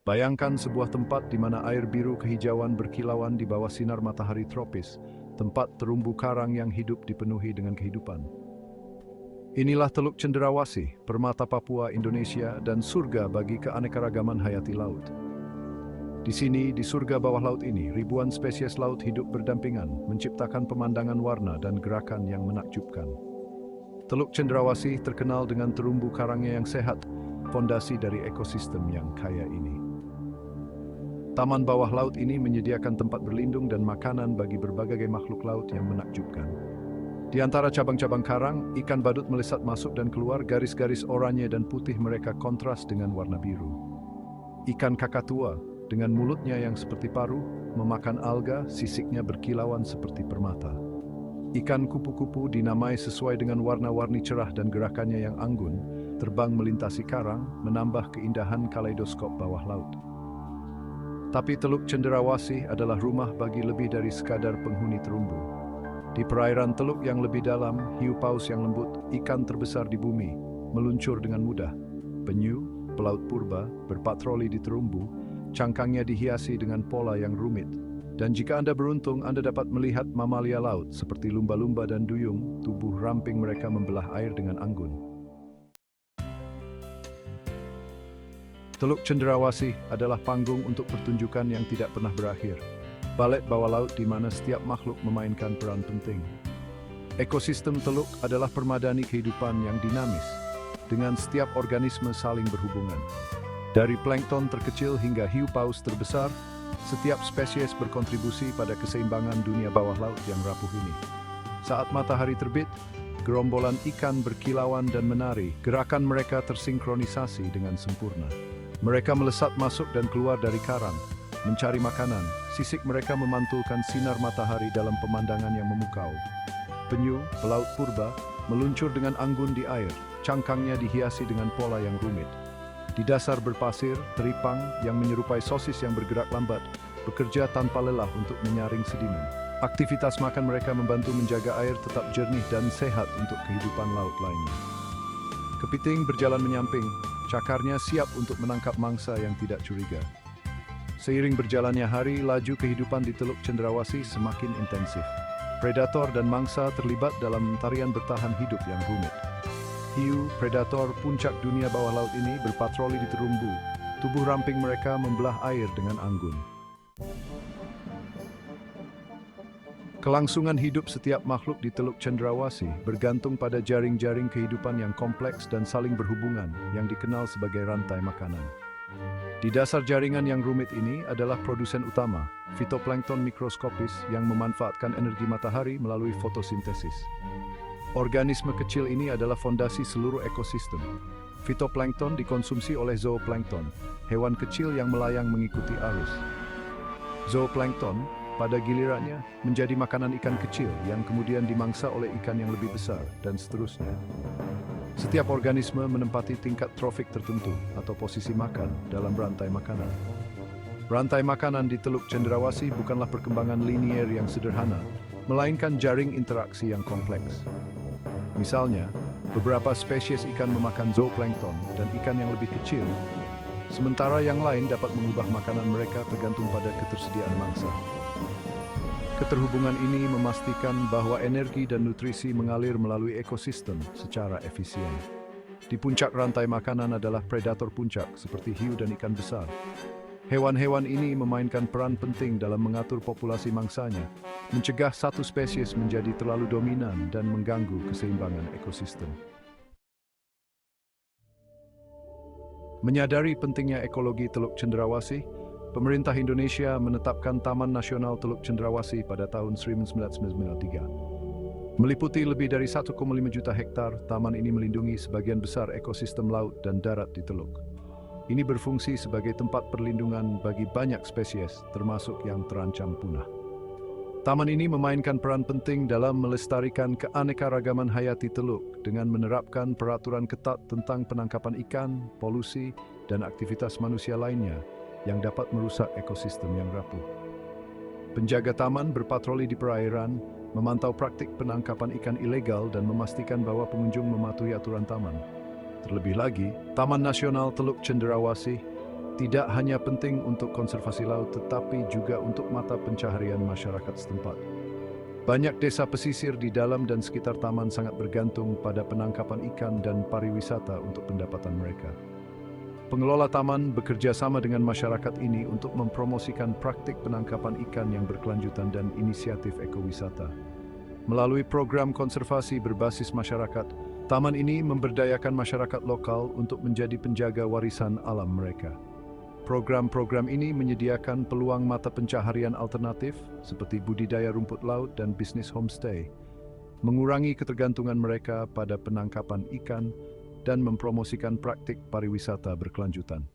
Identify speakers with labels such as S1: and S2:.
S1: Bayangkan sebuah tempat di mana air biru kehijauan berkilauan di bawah sinar matahari tropis, tempat terumbu karang yang hidup dipenuhi dengan kehidupan. Inilah Teluk Cenderawasih, permata Papua, Indonesia, dan surga bagi keanekaragaman hayati laut. Di sini, di surga bawah laut ini, ribuan spesies laut hidup berdampingan, menciptakan pemandangan warna dan gerakan yang menakjubkan. Teluk Cenderawasih terkenal dengan terumbu karangnya yang sehat, fondasi dari ekosistem yang kaya ini. Taman bawah laut ini menyediakan tempat berlindung dan makanan bagi berbagai makhluk laut yang menakjubkan. Di antara cabang-cabang karang, ikan badut melesat masuk dan keluar, garis-garis oranye dan putih mereka kontras dengan warna biru. Ikan kakatua, dengan mulutnya yang seperti paru, memakan alga, sisiknya berkilauan seperti permata. Ikan kupu-kupu dinamai sesuai dengan warna-warni cerah dan gerakannya yang anggun, terbang melintasi karang, menambah keindahan kaleidoskop bawah laut. Tapi Teluk Cenderawasih adalah rumah bagi lebih dari sekadar penghuni terumbu. Di perairan teluk yang lebih dalam, hiu paus yang lembut, ikan terbesar di bumi, meluncur dengan mudah. Penyu, pelaut purba, berpatroli di terumbu, cangkangnya dihiasi dengan pola yang rumit. Dan jika Anda beruntung, Anda dapat melihat mamalia laut seperti lumba-lumba dan duyung, tubuh ramping mereka membelah air dengan anggun. Teluk Cenderawasih adalah panggung untuk pertunjukan yang tidak pernah berakhir. Balet bawah laut di mana setiap makhluk memainkan peran penting. Ekosistem teluk adalah permadani kehidupan yang dinamis, dengan setiap organisme saling berhubungan. Dari plankton terkecil hingga hiu paus terbesar, setiap spesies berkontribusi pada keseimbangan dunia bawah laut yang rapuh ini. Saat matahari terbit, gerombolan ikan berkilauan dan menari, gerakan mereka tersinkronisasi dengan sempurna. Mereka melesat masuk dan keluar dari karang, mencari makanan. Sisik mereka memantulkan sinar matahari dalam pemandangan yang memukau. Penyu, pelaut purba, meluncur dengan anggun di air, cangkangnya dihiasi dengan pola yang rumit. Di dasar berpasir, teripang yang menyerupai sosis yang bergerak lambat, bekerja tanpa lelah untuk menyaring sedimen. Aktivitas makan mereka membantu menjaga air tetap jernih dan sehat untuk kehidupan laut lainnya. Kepiting berjalan menyamping, cakarnya siap untuk menangkap mangsa yang tidak curiga. Seiring berjalannya hari, laju kehidupan di Teluk Cenderawasih semakin intensif. Predator dan mangsa terlibat dalam tarian bertahan hidup yang rumit. Hiu, predator puncak dunia bawah laut ini berpatroli di terumbu. Tubuh ramping mereka membelah air dengan anggun. Kelangsungan hidup setiap makhluk di Teluk Cenderawasih bergantung pada jaring-jaring kehidupan yang kompleks dan saling berhubungan yang dikenal sebagai rantai makanan. Di dasar jaringan yang rumit ini adalah produsen utama, fitoplankton mikroskopis yang memanfaatkan energi matahari melalui fotosintesis. Organisme kecil ini adalah fondasi seluruh ekosistem. Fitoplankton dikonsumsi oleh zooplankton, hewan kecil yang melayang mengikuti arus. Zooplankton pada gilirannya menjadi makanan ikan kecil yang kemudian dimangsa oleh ikan yang lebih besar, dan seterusnya. Setiap organisme menempati tingkat trofik tertentu atau posisi makan dalam rantai makanan. Rantai makanan di Teluk Cenderawasih bukanlah perkembangan linier yang sederhana, melainkan jaring interaksi yang kompleks. Misalnya, beberapa spesies ikan memakan zooplankton dan ikan yang lebih kecil, sementara yang lain dapat mengubah makanan mereka tergantung pada ketersediaan mangsa. Keterhubungan ini memastikan bahwa energi dan nutrisi mengalir melalui ekosistem secara efisien. Di puncak rantai makanan adalah predator puncak seperti hiu dan ikan besar. Hewan-hewan ini memainkan peran penting dalam mengatur populasi mangsanya, mencegah satu spesies menjadi terlalu dominan dan mengganggu keseimbangan ekosistem. Menyadari pentingnya ekologi Teluk Cenderawasih, pemerintah Indonesia menetapkan Taman Nasional Teluk Cenderawasih pada tahun 1993. Meliputi lebih dari 1,5 juta hektar, taman ini melindungi sebagian besar ekosistem laut dan darat di teluk. Ini berfungsi sebagai tempat perlindungan bagi banyak spesies, termasuk yang terancam punah. Taman ini memainkan peran penting dalam melestarikan keanekaragaman hayati teluk dengan menerapkan peraturan ketat tentang penangkapan ikan, polusi, dan aktivitas manusia lainnya yang dapat merusak ekosistem yang rapuh. Penjaga taman berpatroli di perairan, memantau praktik penangkapan ikan ilegal dan memastikan bahwa pengunjung mematuhi aturan taman. Terlebih lagi, Taman Nasional Teluk Cenderawasih tidak hanya penting untuk konservasi laut tetapi juga untuk mata pencaharian masyarakat setempat. Banyak desa pesisir di dalam dan sekitar taman sangat bergantung pada penangkapan ikan dan pariwisata untuk pendapatan mereka. Pengelola taman bekerja sama dengan masyarakat ini untuk mempromosikan praktik penangkapan ikan yang berkelanjutan dan inisiatif ekowisata. Melalui program konservasi berbasis masyarakat, taman ini memberdayakan masyarakat lokal untuk menjadi penjaga warisan alam mereka. Program-program ini menyediakan peluang mata pencaharian alternatif seperti budidaya rumput laut dan bisnis homestay, mengurangi ketergantungan mereka pada penangkapan ikan dan mempromosikan praktik pariwisata berkelanjutan.